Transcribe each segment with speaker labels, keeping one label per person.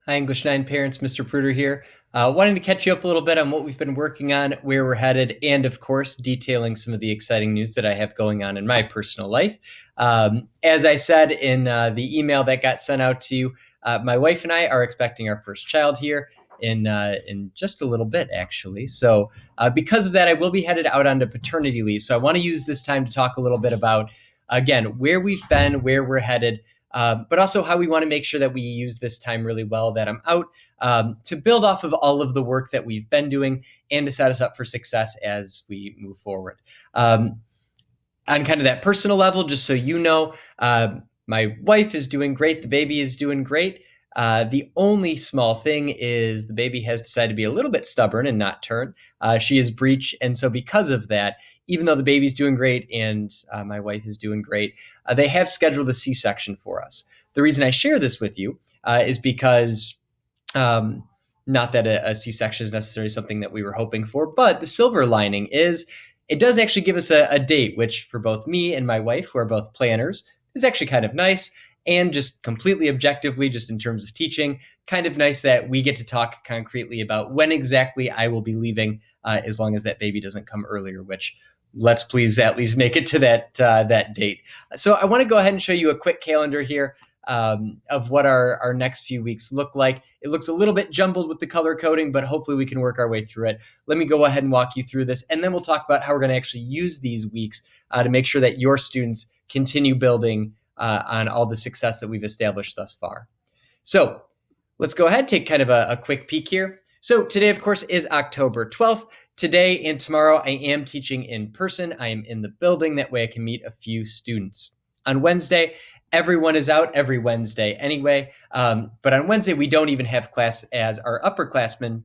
Speaker 1: Hi, English 9 parents, Mr. Pruder here. Wanting to catch you up a little bit on what we've been working on, where we're headed, and of course, detailing some of the exciting news that I have going on in my personal life. As I said in the email that got sent out to you, my wife and I are expecting our first child here in just a little bit, actually. So, because of that, I will be headed out onto paternity leave. So, I want to use this time to talk a little bit about, again, where we've been, where we're headed, but also how we want to make sure that we use this time really well that I'm out to build off of all of the work that we've been doing and to set us up for success as we move forward. On kind of that personal level, just so you know, my wife is doing great. The baby is doing great. The only small thing is the baby has decided to be a little bit stubborn and not turn. She is breech. And so because of that, even though the baby's doing great and my wife is doing great, they have scheduled a C-section for us. The reason I share this with you is because not that a C-section is necessarily something that we were hoping for, but the silver lining is it does actually give us a date, which for both me and my wife, who are both planners, is actually kind of nice. And just completely objectively, just in terms of teaching, kind of nice that we get to talk concretely about when exactly I will be leaving, as long as that baby doesn't come earlier, which let's please at least make it to that date. So I want to go ahead and show you a quick calendar here of what our next few weeks look like. It looks a little bit jumbled with the color coding, but hopefully we can work our way through it. Let me go ahead and walk you through this, and then we'll talk about how we're going to actually use these weeks to make sure that your students continue building on all the success that we've established thus far. So let's go ahead, take kind of a quick peek here. So today, of course, is October 12th. Today and tomorrow, I am teaching in person. I am in the building. That way I can meet a few students. On Wednesday, everyone is out every Wednesday anyway. But on Wednesday, we don't even have class as our upperclassmen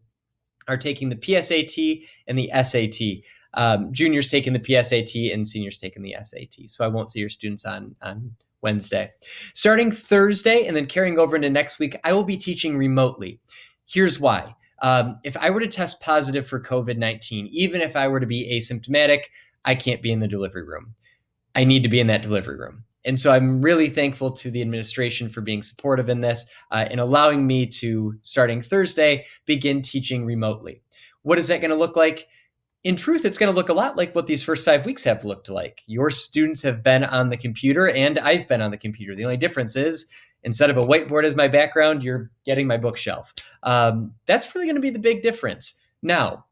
Speaker 1: are taking the PSAT and the SAT. Juniors taking the PSAT and seniors taking the SAT. So I won't see your students on Wednesday. Starting Thursday and then carrying over into next week, I will be teaching remotely. Here's why. If I were to test positive for COVID-19, even if I were to be asymptomatic, I can't be in the delivery room. I need to be in that delivery room. And so I'm really thankful to the administration for being supportive in this and allowing me to, starting Thursday, begin teaching remotely. What is that going to look like? In truth, it's going to look a lot like what these first 5 weeks have looked like. Your students have been on the computer and I've been on the computer. The only difference is instead of a whiteboard as my background, you're getting my bookshelf. That's really going to be the big difference. Now,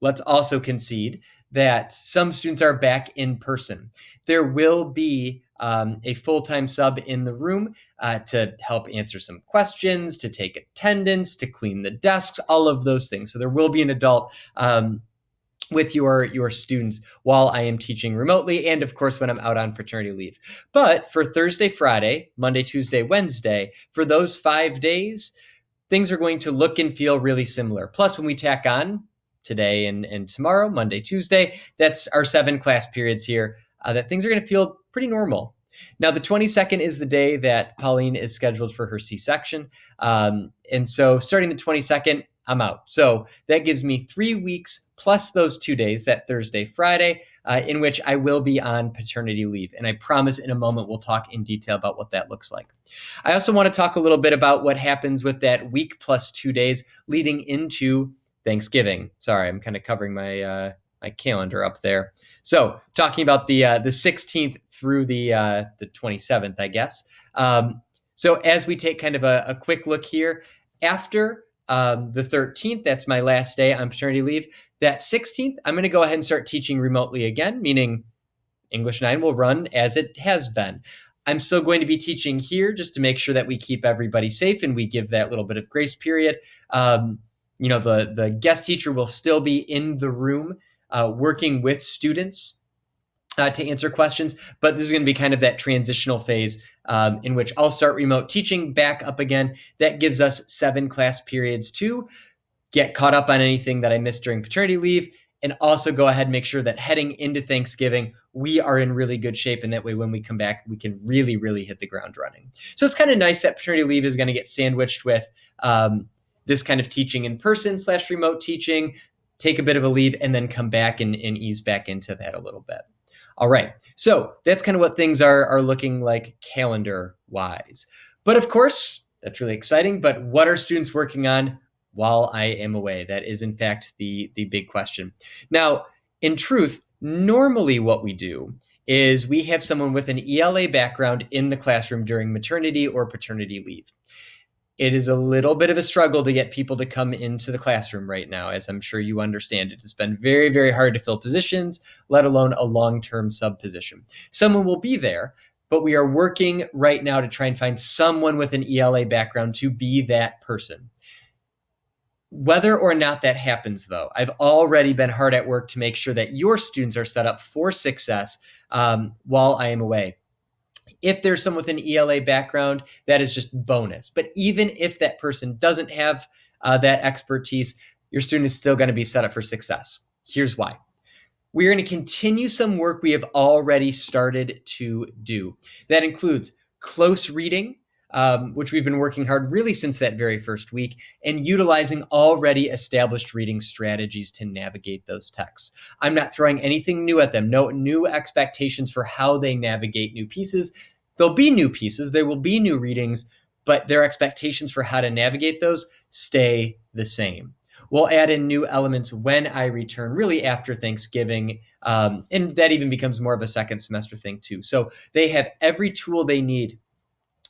Speaker 1: let's also concede that some students are back in person. There will be a full-time sub in the room to help answer some questions, to take attendance, to clean the desks, all of those things. So there will be an adult with your students while I am teaching remotely and, of course, when I'm out on paternity leave. But for Thursday, Friday, Monday, Tuesday, Wednesday, for those 5 days, things are going to look and feel really similar. Plus, when we tack on today and tomorrow, Monday, Tuesday, that's our 7 class periods here, that things are going to feel pretty normal. Now, the 22nd is the day that Pauline is scheduled for her C-section. And so starting the 22nd, I'm out. So that gives me 3 weeks plus those 2 days, that Thursday, Friday, in which I will be on paternity leave. And I promise in a moment we'll talk in detail about what that looks like. I also want to talk a little bit about what happens with that week plus 2 days leading into Thanksgiving. Sorry, I'm kind of covering my calendar up there. So talking about the 16th through the 27th, I guess. So as we take kind of a quick look here, after the 13th, that's my last day on paternity leave. That 16th, I'm going to go ahead and start teaching remotely again, meaning English 9 will run as it has been. I'm still going to be teaching here just to make sure that we keep everybody safe and we give that little bit of grace period. The guest teacher will still be in the room working with students to answer questions, but this is going to be kind of that transitional phase in which I'll start remote teaching back up again. That gives us 7 class periods to get caught up on anything that I missed during paternity leave, and also go ahead and make sure that heading into Thanksgiving, we are in really good shape. And that way, when we come back, we can really, really hit the ground running. So it's kind of nice that paternity leave is going to get sandwiched with this kind of teaching in person / remote teaching, take a bit of a leave, and then come back and ease back into that a little bit. All right, so that's kind of what things are looking like calendar-wise. But of course, That's really exciting. But what are students working on while I am away? That is, in fact, the big question. Now, in truth, normally what we do is we have someone with an ELA background in the classroom during maternity or paternity leave. It is a little bit of a struggle to get people to come into the classroom right now, as I'm sure you understand. It has been very, very hard to fill positions, let alone a long-term sub position. Someone will be there, but we are working right now to try and find someone with an ELA background to be that person. Whether or not that happens, though, I've already been hard at work to make sure that your students are set up for success while I am away. If there's someone with an ELA background, that is just bonus. But even if that person doesn't have that expertise, your student is still going to be set up for success. Here's why. We're going to continue some work we have already started to do. That includes close reading, which we've been working hard really since that very first week, and utilizing already established reading strategies to navigate those texts. I'm not throwing anything new at them, no new expectations for how they navigate new pieces. There'll be new pieces, there will be new readings, but their expectations for how to navigate those stay the same. We'll add in new elements when I return, really after Thanksgiving, and that even becomes more of a second semester thing too. So they have every tool they need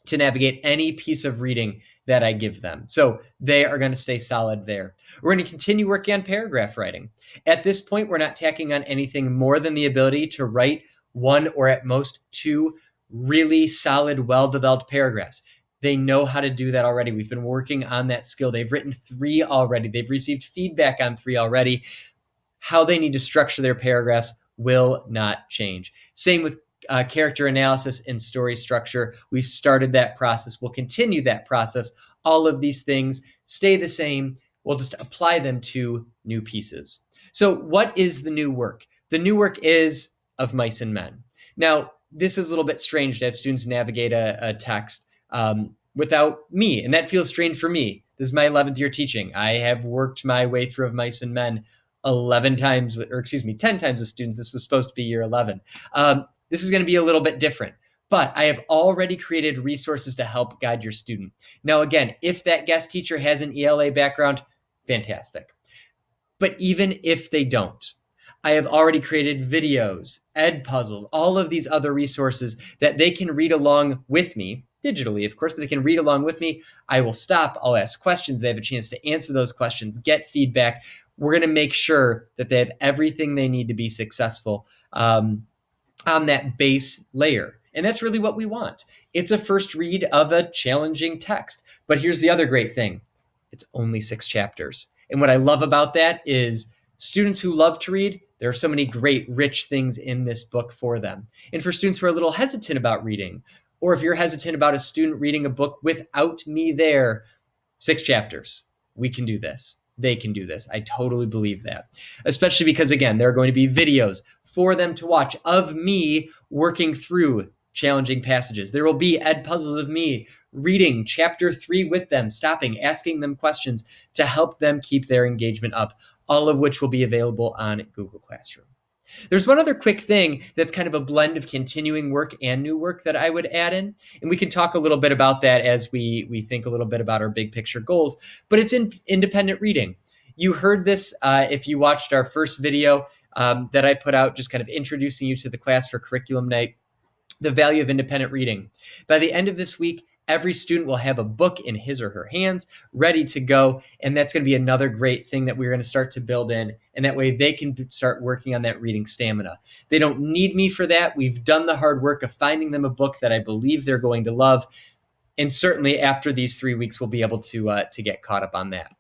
Speaker 1: to navigate any piece of reading that I give them. So they are going to stay solid there. We're going to continue working on paragraph writing. At this point, we're not tacking on anything more than the ability to write one or at most two really solid, well-developed paragraphs. They know how to do that already. We've been working on that skill. They've written 3 already. They've received feedback on 3 already. How they need to structure their paragraphs will not change. Same with character analysis and story structure. We've started that process. We'll continue that process. All of these things stay the same. We'll just apply them to new pieces. So what is the new work? The new work is Of Mice and Men. Now, this is a little bit strange to have students navigate a text without me, and that feels strange for me. This is my 11th year teaching. I have worked my way through Of Mice and Men 10 times with students. This was supposed to be year 11. This is going to be a little bit different, but I have already created resources to help guide your student. Now, again, if that guest teacher has an ELA background, fantastic. But even if they don't, I have already created videos, ed puzzles, all of these other resources that they can read along with me, digitally, of course, but they can read along with me. I will stop. I'll ask questions. They have a chance to answer those questions, get feedback. We're going to make sure that they have everything they need to be successful on that base layer. And that's really what we want. It's a first read of a challenging text. But here's the other great thing. It's only 6 chapters. And what I love about that is students who love to read, there are so many great, rich things in this book for them. And for students who are a little hesitant about reading, or if you're hesitant about a student reading a book without me there, 6 chapters. We can do this. They can do this. I totally believe that. Especially because, again, there are going to be videos for them to watch of me working through challenging passages. There will be ed puzzles of me reading chapter 3 with them, stopping, asking them questions to help them keep their engagement up, all of which will be available on Google Classroom. There's one other quick thing that's kind of a blend of continuing work and new work that I would add in, and we can talk a little bit about that as we think a little bit about our big picture goals, but it's in independent reading. You heard this if you watched our first video that I put out, just kind of introducing you to the class for curriculum night, the value of independent reading. By the end of this week, every student will have a book in his or her hands ready to go. And that's going to be another great thing that we're going to start to build in. And that way they can start working on that reading stamina. They don't need me for that. We've done the hard work of finding them a book that I believe they're going to love. And certainly after these 3 weeks, we'll be able to get caught up on that.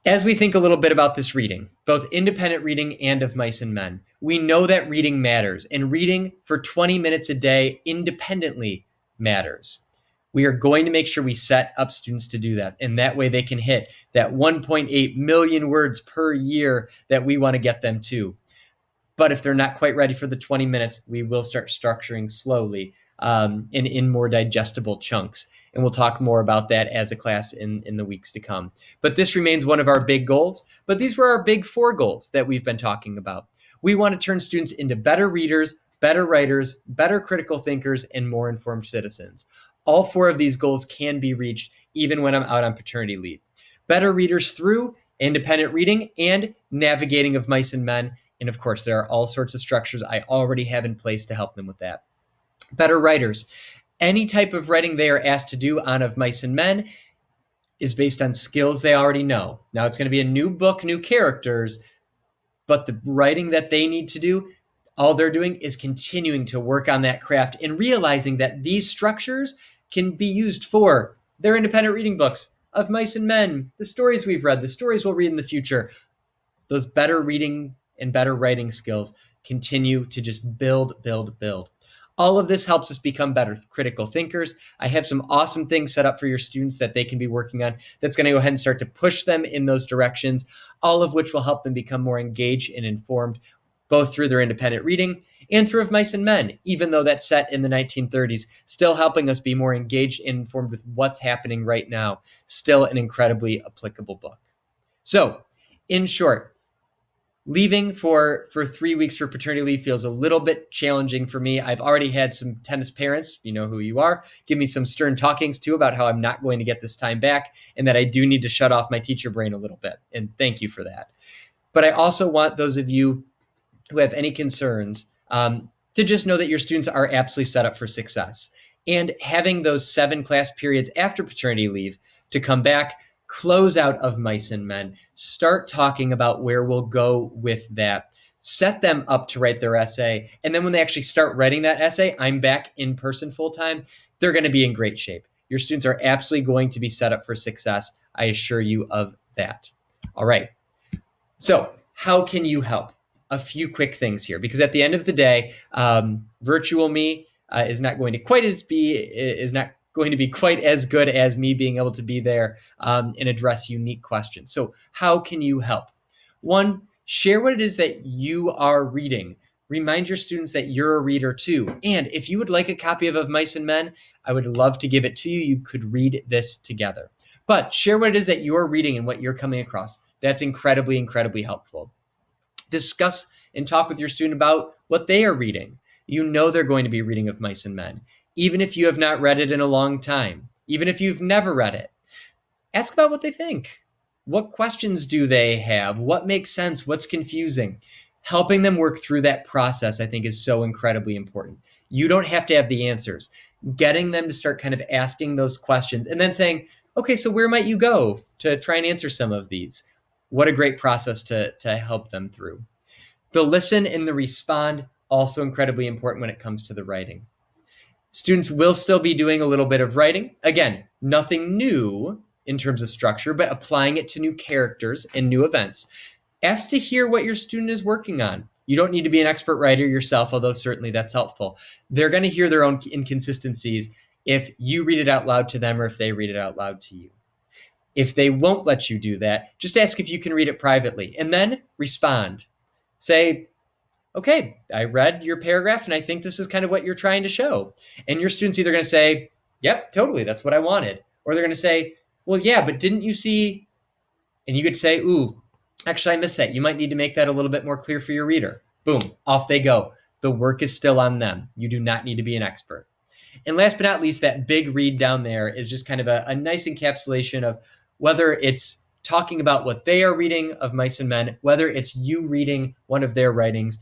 Speaker 1: As we think a little bit about this reading, both independent reading and Of Mice and Men, we know that reading matters, and reading for 20 minutes a day independently matters. We are going to make sure we set up students to do that, and that way they can hit that 1.8 million words per year that we want to get them to. But if they're not quite ready for the 20 minutes, we will start structuring slowly in more digestible chunks. And we'll talk more about that as a class in the weeks to come. But this remains one of our big goals. But these were our big 4 goals that we've been talking about. We want to turn students into better readers, better writers, better critical thinkers, and more informed citizens. All 4 of these goals can be reached even when I'm out on paternity leave. Better readers through independent reading and navigating of mice and men. And of course, there are all sorts of structures I already have in place to help them with that. Better writers. Any type of writing they are asked to do on Of Mice and Men is based on skills they already know. Now it's going to be a new book, new characters, but the writing that they need to do, all they're doing is continuing to work on that craft and realizing that these structures can be used for their independent reading books, Of Mice and Men, the stories we've read, the stories we'll read in the future. Those better reading and better writing skills continue to just build, build, build. All of this helps us become better critical thinkers. I have some awesome things set up for your students that they can be working on that's going to go ahead and start to push them in those directions, all of which will help them become more engaged and informed, both through their independent reading and through Of Mice and Men, even though that's set in the 1930s, still helping us be more engaged and informed with what's happening right now. Still an incredibly applicable book. So, in short, leaving for 3 weeks for paternity leave feels a little bit challenging for me. I've already had some tennis parents, you know who you are, give me some stern talkings too about how I'm not going to get this time back and that I do need to shut off my teacher brain a little bit. And thank you for that. But I also want those of you who have any concerns to just know that your students are absolutely set up for success. And having those 7 class periods after paternity leave to come back, close out Of Mice and Men, start talking about where we'll go with that, set them up to write their essay. And then when they actually start writing that essay, I'm back in person full time, they're going to be in great shape. Your students are absolutely going to be set up for success. I assure you of that. All right. So how can you help? A few quick things here, because at the end of the day, virtual me is not going to be quite as good as me being able to be there and address unique questions. So how can you help? 1, share what it is that you are reading. Remind your students that you're a reader too. And if you would like a copy of Mice and Men, I would love to give it to you. You could read this together. But share what it is that you're reading and what you're coming across. That's incredibly, incredibly helpful. Discuss and talk with your student about what they are reading. You know they're going to be reading Of Mice and Men. Even if you have not read it in a long time, even if you've never read it, ask about what they think. What questions do they have? What makes sense? What's confusing? Helping them work through that process, I think, is so incredibly important. You don't have to have the answers. Getting them to start kind of asking those questions and then saying, okay, so where might you go to try and answer some of these? What a great process to help them through. The listen and the respond, also incredibly important when it comes to the writing. Students will still be doing a little bit of writing. Again, nothing new in terms of structure, but applying it to new characters and new events. Ask to hear what your student is working on. You don't need to be an expert writer yourself, although certainly that's helpful. They're going to hear their own inconsistencies if you read it out loud to them or if they read it out loud to you. If they won't let you do that, just ask if you can read it privately and then respond. Say, okay, I read your paragraph and I think this is kind of what you're trying to show. And your student's either going to say, yep, totally, that's what I wanted. Or they're going to say, well, yeah, but didn't you see? And you could say, ooh, actually, I missed that. You might need to make that a little bit more clear for your reader. Boom, off they go. The work is still on them. You do not need to be an expert. And last but not least, that big read down there is just kind of a nice encapsulation of whether it's talking about what they are reading of Mice and Men, whether it's you reading one of their writings.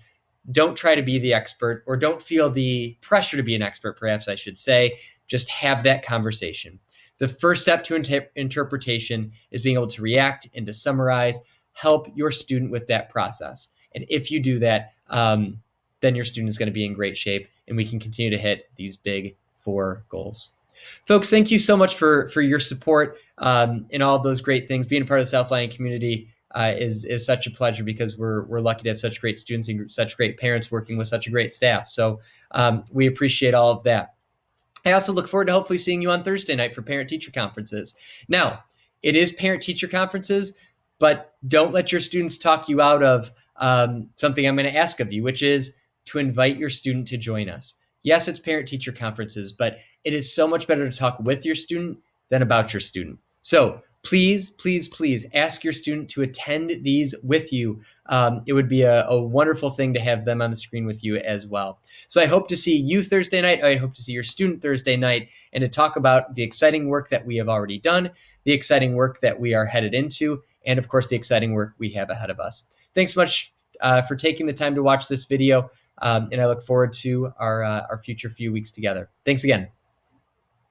Speaker 1: Don't try to be the expert, or don't feel the pressure to be an expert, perhaps I should say. Just have that conversation. The first step to interpretation is being able to react and to summarize. Help your student with that process. And if you do that, then your student is going to be in great shape and we can continue to hit these big 4 goals. Folks, thank you so much for your support in all of those great things. Being a part of the South Lyon community is such a pleasure because we're lucky to have such great students and such great parents working with such a great staff. So we appreciate all of that. I also look forward to hopefully seeing you on Thursday night for parent-teacher conferences. Now, it is parent-teacher conferences, but don't let your students talk you out of something I'm going to ask of you, which is to invite your student to join us. Yes, it's parent-teacher conferences, but it is so much better to talk with your student than about your student. So please, please, please ask your student to attend these with you. It would be a wonderful thing to have them on the screen with you as well. So I hope to see you Thursday night. I hope to see your student Thursday night, and to talk about the exciting work that we have already done, the exciting work that we are headed into, and of course, the exciting work we have ahead of us. Thanks so much for taking the time to watch this video, and I look forward to our future few weeks together. Thanks again.